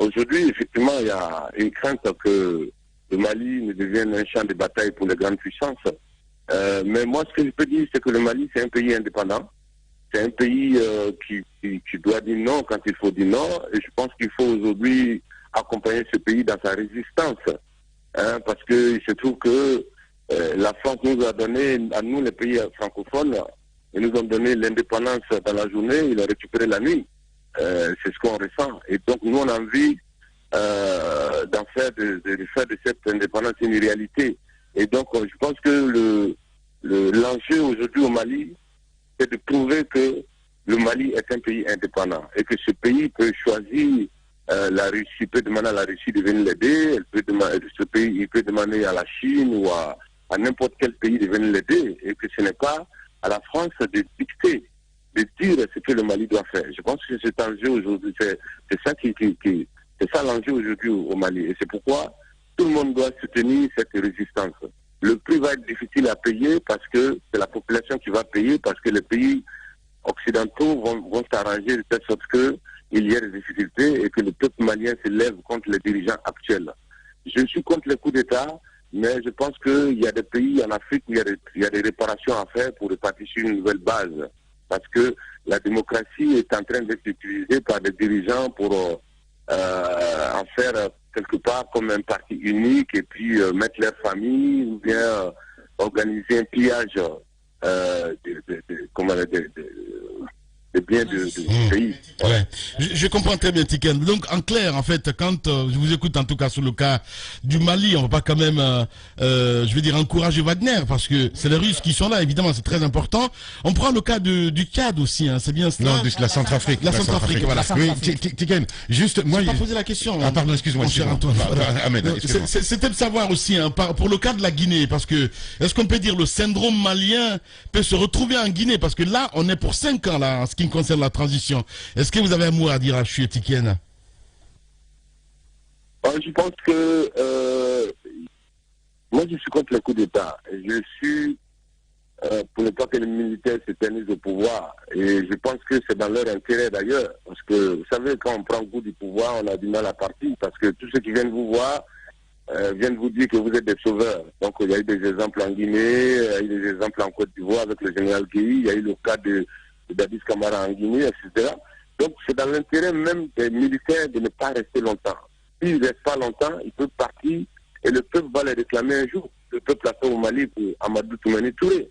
Aujourd'hui, effectivement, il y a une crainte que le Mali ne devienne un champ de bataille pour les grandes puissances. Mais moi, ce que je peux dire, c'est que le Mali, c'est un pays indépendant. C'est un pays qui doit dire non quand il faut dire non. Et je pense qu'il faut aujourd'hui accompagner ce pays dans sa résistance. Parce qu'il se trouve que la France nous a donné, à nous les pays francophones, ils nous ont donné l'indépendance dans la journée, ils l'ont récupéré la nuit. C'est ce qu'on ressent. Et donc nous, on a envie d'en faire de cette indépendance une réalité. Et donc je pense que l'enjeu aujourd'hui au Mali, c'est de prouver que le Mali est un pays indépendant et que ce pays peut choisir la Russie, peut demander à la Russie de venir l'aider, ce pays il peut demander à la Chine ou à n'importe quel pays de venir l'aider, et que ce n'est pas à la France de dicter, de dire ce que le Mali doit faire. Je pense que cet enjeu aujourd'hui, c'est ça l'enjeu aujourd'hui au Mali, et c'est pourquoi tout le monde doit soutenir cette résistance. Le prix va être difficile à payer parce que c'est la population qui va payer, parce que les pays occidentaux vont s'arranger de telle sorte qu'il y ait des difficultés et que le peuple malien se lève contre les dirigeants actuels. Je suis contre les coups d'État, mais je pense qu'il y a des pays en Afrique où il y a des réparations à faire pour repartir sur une nouvelle base. Parce que la démocratie est en train d'être utilisée par des dirigeants pour en faire quelque part comme un parti unique et puis mettre leur famille ou bien organiser un pillage des biens du pays. Ouais. Je comprends très bien, Tiken. Donc, en clair, en fait, quand je vous écoute, en tout cas sur le cas du Mali, on ne va pas quand même, je veux dire, encourager Wagner, parce que c'est les Russes qui sont là, évidemment, c'est très important. On prend le cas du Tchad aussi, hein, c'est bien cela. Non, de la Centrafrique. La Centrafrique, voilà. Oui, Tiken, juste, moi... Je n'ai pas posé la question. Ah, pardon, excuse-moi. C'était de savoir aussi, hein, pour le cas de la Guinée, parce que, est-ce qu'on peut dire le syndrome malien peut se retrouver en Guinée, parce que là, on est pour 5 ans, là, en ce qui concerne la transition. Est-ce que vous avez un mot à dire à Chouye Tiken? Je pense que moi je suis contre le coup d'État. Je suis pour ne pas que les militaires s'éternisent au pouvoir. Et je pense que c'est dans leur intérêt d'ailleurs. Parce que vous savez, quand on prend goût du pouvoir, on a du mal à partir. Parce que tous ceux qui viennent vous voir viennent vous dire que vous êtes des sauveurs. Donc il y a eu des exemples en Guinée, il y a eu des exemples en Côte d'Ivoire avec le général Guéhi, il y a eu le cas de Dadis Camara en Guinée, etc. Donc c'est dans l'intérêt même des militaires de ne pas rester longtemps. S'ils ne restent pas longtemps, ils peuvent partir et le peuple va les réclamer un jour. Le peuple a fait au Mali pour Amadou Toumani Touré.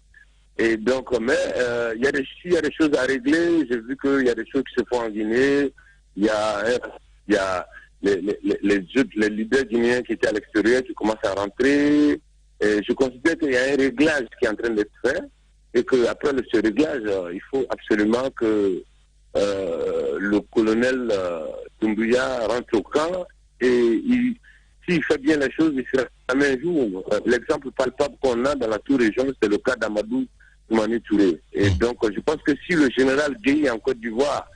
Et donc, mais il y a des choses à régler. J'ai vu qu'il y a des choses qui se font en Guinée. Il y a les leaders guinéens qui étaient à l'extérieur qui commencent à rentrer. Et je considère qu'il y a un réglage qui est en train d'être fait. Et qu'après ce réglage, il faut absolument que le colonel Doumbouya rentre au camp et s'il fait bien les choses, il sera un jour. L'exemple palpable qu'on a dans la sous-région, c'est le cas d'Amadou Toumani Touré. Et donc, je pense que si le général Guéhi en Côte d'Ivoire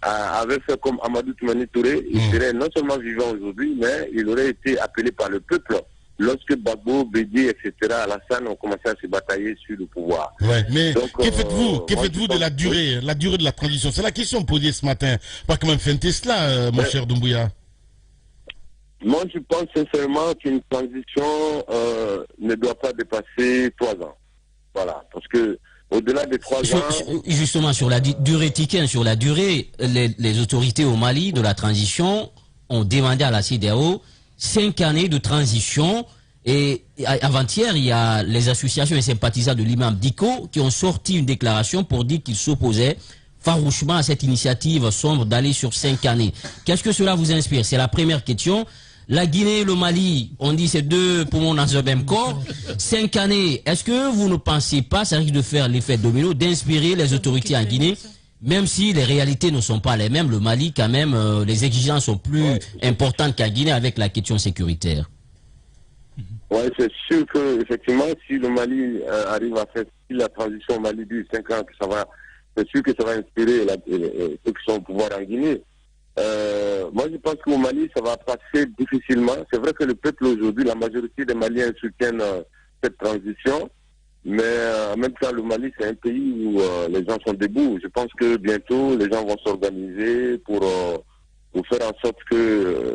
avait fait comme Amadou Toumani Touré, il serait non seulement vivant aujourd'hui, mais il aurait été appelé par le peuple. Lorsque Gbagbo, Bédié, etc., Alassane ont commencé à se batailler sur le pouvoir. Ouais, mais donc, que faites-vous de la durée de la transition? C'est la question posée ce matin. Pas quand même feinter cela, mon cher Doumbouya. Moi, je pense sincèrement qu'une transition ne doit pas dépasser 3 ans. Voilà, parce que au-delà des 3 ans... Justement, sur la durée, Tiken, sur la durée, les autorités au Mali de la transition ont demandé à la CEDEAO 5 années de transition. Et avant-hier, il y a les associations et sympathisants de l'imam Diko qui ont sorti une déclaration pour dire qu'ils s'opposaient farouchement à cette initiative sombre d'aller sur 5 années. Qu'est-ce que cela vous inspire? C'est la première question. La Guinée et le Mali, on dit c'est 2 poumons dans un même corps. 5 années, est-ce que vous ne pensez pas, ça risque de faire l'effet domino, d'inspirer les autorités en Guinée, même si les réalités ne sont pas les mêmes? Le Mali, quand même, les exigences sont plus importantes qu'en Guinée avec la question sécuritaire. Oui, c'est sûr que effectivement, si le Mali arrive à faire la transition au Mali du 5 ans, c'est sûr que ça va inspirer ceux qui sont au pouvoir en Guinée. Moi, je pense qu'au Mali, ça va passer difficilement. C'est vrai que le peuple aujourd'hui, la majorité des Maliens soutiennent cette transition, mais en même temps, le Mali, c'est un pays où les gens sont debout. Je pense que bientôt, les gens vont s'organiser pour pour faire en sorte que,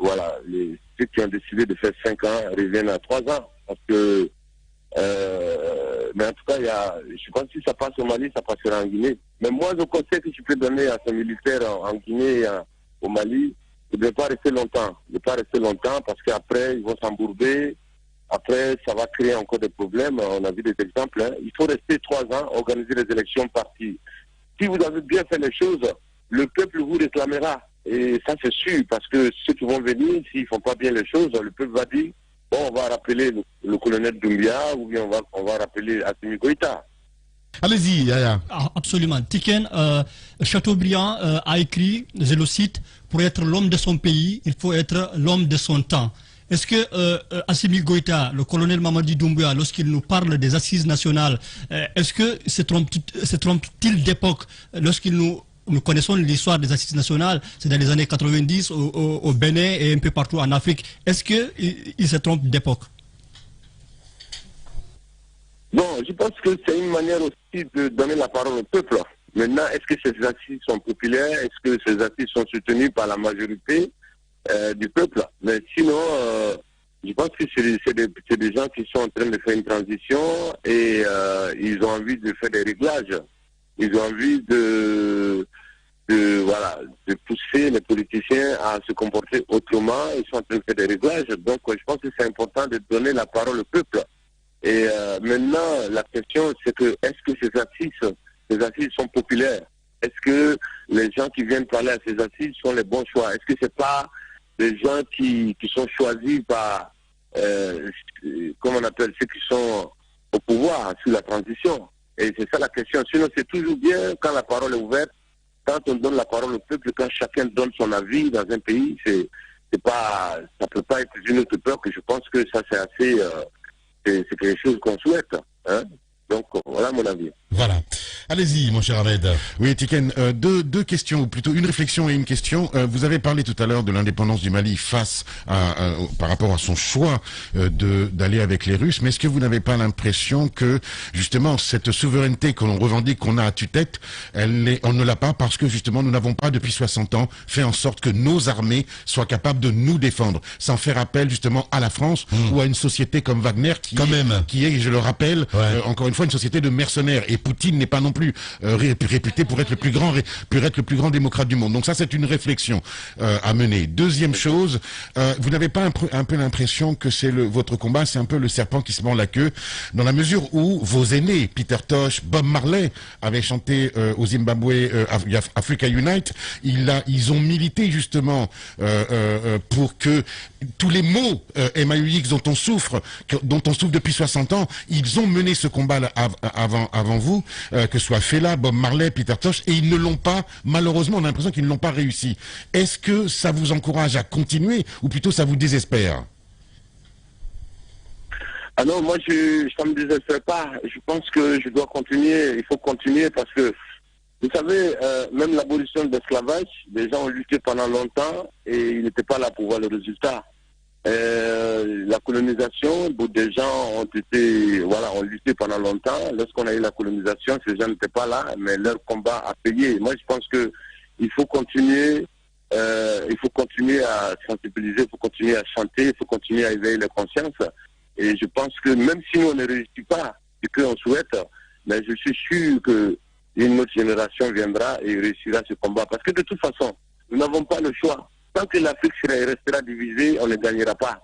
voilà, ceux qui ont décidé de faire 5 ans reviennent à 3 ans. Parce que, mais en tout cas, je pense que si ça passe au Mali, ça passera en Guinée. Mais moi, le conseil que je peux donner à ces militaires en Guinée et au Mali, c'est de ne pas rester longtemps. De ne pas rester longtemps parce qu'après, ils vont s'embourber. Après, ça va créer encore des problèmes. On a vu des exemples. Hein. Il faut rester 3 ans, organiser les élections parties. Si vous avez bien fait les choses, le peuple vous réclamera. Et ça, c'est sûr, parce que ceux qui vont venir, s'ils ne font pas bien les choses, le peuple va dire, bon, on va rappeler le colonel Doumbia, ou bien on va rappeler Assimi Goïta. Allez-y, Yaya. Ah, absolument. Tiken, Chateaubriand a écrit, je le cite, pour être l'homme de son pays, il faut être l'homme de son temps. Est-ce que Assimi Goïta, le colonel Mamadi Doumbouya, lorsqu'il nous parle des assises nationales, est-ce que se trompe-t-il d'époque lorsqu'il nous connaissons l'histoire des assises nationales, c'est dans les années 90 au Bénin et un peu partout en Afrique. Est-ce qu'il se trompe d'époque? Bon, je pense que c'est une manière aussi de donner la parole au peuple. Maintenant, est-ce que ces assises sont populaires? Est-ce que ces assises sont soutenues par la majorité du peuple? Mais sinon, je pense que c'est des gens qui sont en train de faire une transition et ils ont envie de faire des réglages. Ils ont envie de pousser les politiciens à se comporter autrement. Ils sont en train de faire des réglages. Donc, je pense que c'est important de donner la parole au peuple. Et maintenant, la question, c'est que est-ce que ces assises sont populaires? Est-ce que les gens qui viennent parler à ces assises sont les bons choix? Est-ce que c'est pas des gens qui sont choisis par, comment on appelle, ceux qui sont au pouvoir sur la transition? Et c'est ça la question. Sinon, c'est toujours bien quand la parole est ouverte, quand on donne la parole au peuple, quand chacun donne son avis dans un pays, ça peut pas être une autre peur que je pense que ça c'est assez, c'est quelque chose qu'on souhaite. Hein? Donc voilà mon avis. Voilà. Allez-y, mon cher Ahmed. Oui, Tiken, deux questions, ou plutôt une réflexion et une question. Vous avez parlé tout à l'heure de l'indépendance du Mali par rapport à son choix d'aller avec les Russes, mais est-ce que vous n'avez pas l'impression que, justement, cette souveraineté que l'on revendique, qu'on a à tue-tête, on ne l'a pas parce que, justement, nous n'avons pas, depuis 60 ans, fait en sorte que nos armées soient capables de nous défendre, sans faire appel, justement, à la France ou à une société comme Wagner, qui est, je le rappelle, encore une fois, une société de mercenaires. Et Poutine n'est pas non plus réputé pour être le plus grand démocrate du monde. Donc ça, c'est une réflexion à mener. Deuxième chose, vous n'avez pas un peu l'impression que votre combat, c'est un peu le serpent qui se mord la queue, dans la mesure où vos aînés, Peter Tosh, Bob Marley, avaient chanté au Zimbabwe Africa Unite, ils ont milité justement pour que tous les maux MAUX dont on souffre depuis 60 ans, ils ont mené ce combat avant vous, que ce soit Fela, Bob Marley, Peter Tosh, et ils ne l'ont pas, malheureusement, on a l'impression qu'ils ne l'ont pas réussi. Est-ce que ça vous encourage à continuer, ou plutôt ça vous désespère? Ah non, moi, ça ne me désespère pas. Je pense que je dois continuer, il faut continuer parce que, vous savez, même l'abolition de l'esclavage, les gens ont lutté pendant longtemps et ils n'étaient pas là pour voir le résultat. La colonisation, des gens ont lutté pendant longtemps. Lorsqu'on a eu la colonisation, ces gens n'étaient pas là, mais leur combat a payé. Moi, je pense que il faut continuer à sensibiliser, il faut continuer à chanter, il faut continuer à éveiller les consciences. Et je pense que même si nous on ne réussit pas ce qu'on souhaite, mais je suis sûr que une autre génération viendra et réussira ce combat. Parce que de toute façon, nous n'avons pas le choix. Tant que l'Afrique restera divisée, on ne gagnera pas.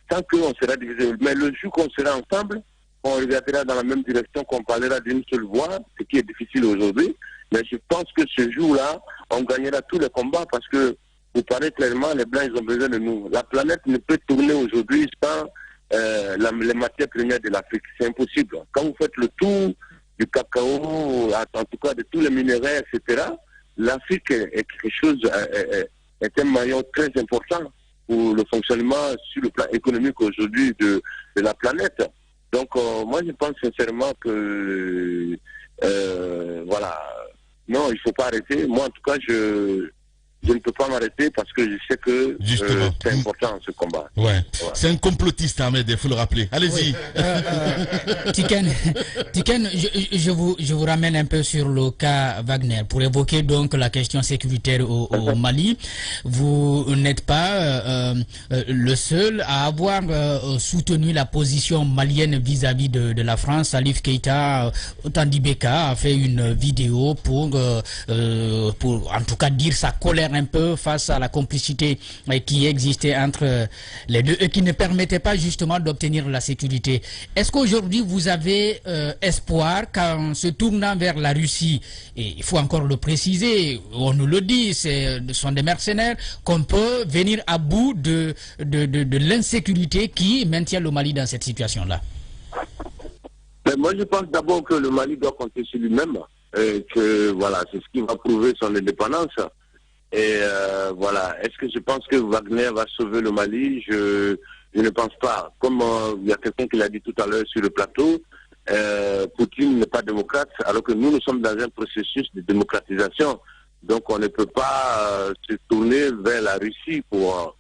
Tant qu'on sera divisé. Mais le jour qu'on sera ensemble, on regardera dans la même direction, qu'on parlera d'une seule voix, ce qui est difficile aujourd'hui. Mais je pense que ce jour-là, on gagnera tous les combats parce que, vous parlez clairement, les Blancs, ils ont besoin de nous. La planète ne peut tourner aujourd'hui sans les matières premières de l'Afrique. C'est impossible. Quand vous faites le tour du cacao, en tout cas de tous les minéraux, etc., l'Afrique est quelque chose... est un maillon très important pour le fonctionnement sur le plan économique aujourd'hui de la planète. Donc, moi, je pense sincèrement que, voilà, non, il ne faut pas arrêter. Moi, en tout cas, je ne peux pas m'arrêter parce que je sais que c'est important ce combat. Ouais. C'est un complotiste, Ahmed, il faut le rappeler. Allez-y. Tiken, je vous ramène un peu sur le cas Wagner pour évoquer donc la question sécuritaire au Mali. Vous n'êtes pas le seul à avoir soutenu la position malienne vis-à-vis de la France. Salif Keïta, Tandibeka a fait une vidéo pour en tout cas dire sa colère un peu face à la complicité qui existait entre les deux et qui ne permettait pas justement d'obtenir la sécurité. Est-ce qu'aujourd'hui vous avez espoir qu'en se tournant vers la Russie, et il faut encore le préciser, on nous le dit, ce sont des mercenaires, qu'on peut venir à bout de l'insécurité qui maintient le Mali dans cette situation-là? Mais moi, je pense d'abord que le Mali doit compter sur lui-même, et que voilà, c'est ce qui va prouver son indépendance. Et voilà, est-ce que je pense que Wagner va sauver le Mali? Je ne pense pas. Comme il y a quelqu'un qui l'a dit tout à l'heure sur le plateau, Poutine n'est pas démocrate, alors que nous sommes dans un processus de démocratisation. Donc on ne peut pas se tourner vers la Russie pour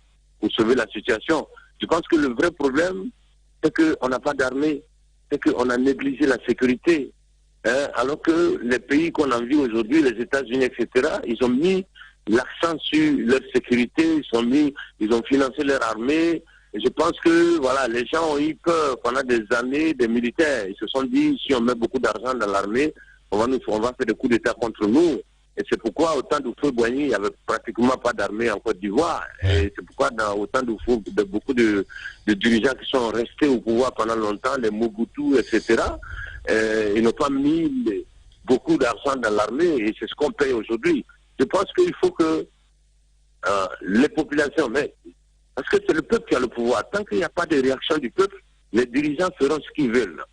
sauver la situation. Je pense que le vrai problème, c'est qu'on n'a pas d'armée. C'est qu'on a négligé la sécurité. Alors que les pays qu'on envie aujourd'hui, les États-Unis, etc., ils ont mis l'accent sur leur sécurité, ils ont financé leur armée. Et je pense que voilà, les gens ont eu peur pendant des années des militaires. Ils se sont dit, si on met beaucoup d'argent dans l'armée, on va faire des coups d'État contre nous. Et c'est pourquoi au temps d'Houphouët-Boigny, il n'y avait pratiquement pas d'armée en Côte d'Ivoire. Et c'est pourquoi au temps d'Houphouët, beaucoup de dirigeants qui sont restés au pouvoir pendant longtemps, les Mobutu, etc., ils n'ont pas mis beaucoup d'argent dans l'armée et c'est ce qu'on paye aujourd'hui. Je pense qu'il faut que les populations, parce que c'est le peuple qui a le pouvoir, tant qu'il n'y a pas de réaction du peuple, les dirigeants feront ce qu'ils veulent.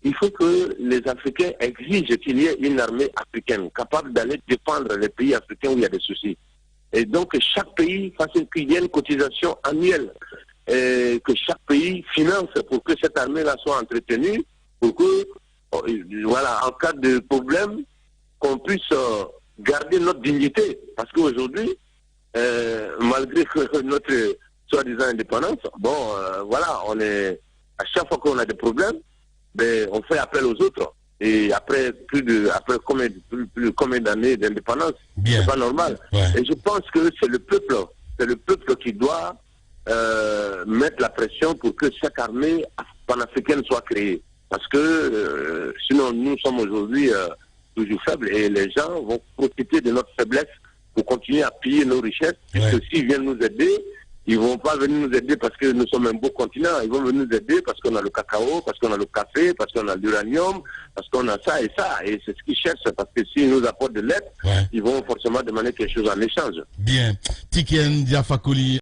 Il faut que les Africains exigent qu'il y ait une armée africaine capable d'aller défendre les pays africains où il y a des soucis. Et donc que chaque pays fasse qu'il y ait une cotisation annuelle, et que chaque pays finance pour que cette armée-là soit entretenue, pour que, voilà, en cas de problème, qu'on puisse garder notre dignité. Parce qu'aujourd'hui, malgré notre soi-disant indépendance, voilà, on est, à chaque fois qu'on a des problèmes, on fait appel aux autres. Et après combien d'années d'indépendance, c'est pas normal. Ouais. Et je pense que c'est le peuple qui doit mettre la pression pour que chaque armée panafricaine soit créée. Parce que sinon nous sommes aujourd'hui toujours faibles et les gens vont profiter de notre faiblesse pour continuer à piller nos richesses. Ouais. Puisque s'ils viennent nous aider, ils ne vont pas venir nous aider parce que nous sommes un beau continent. Ils vont venir nous aider parce qu'on a le cacao, parce qu'on a le café, parce qu'on a l'uranium, parce qu'on a ça et ça. Et c'est ce qu'ils cherchent. Parce que s'ils nous apportent de l'aide, ils vont forcément demander quelque chose en échange. Bien. Tiken Diafakoli.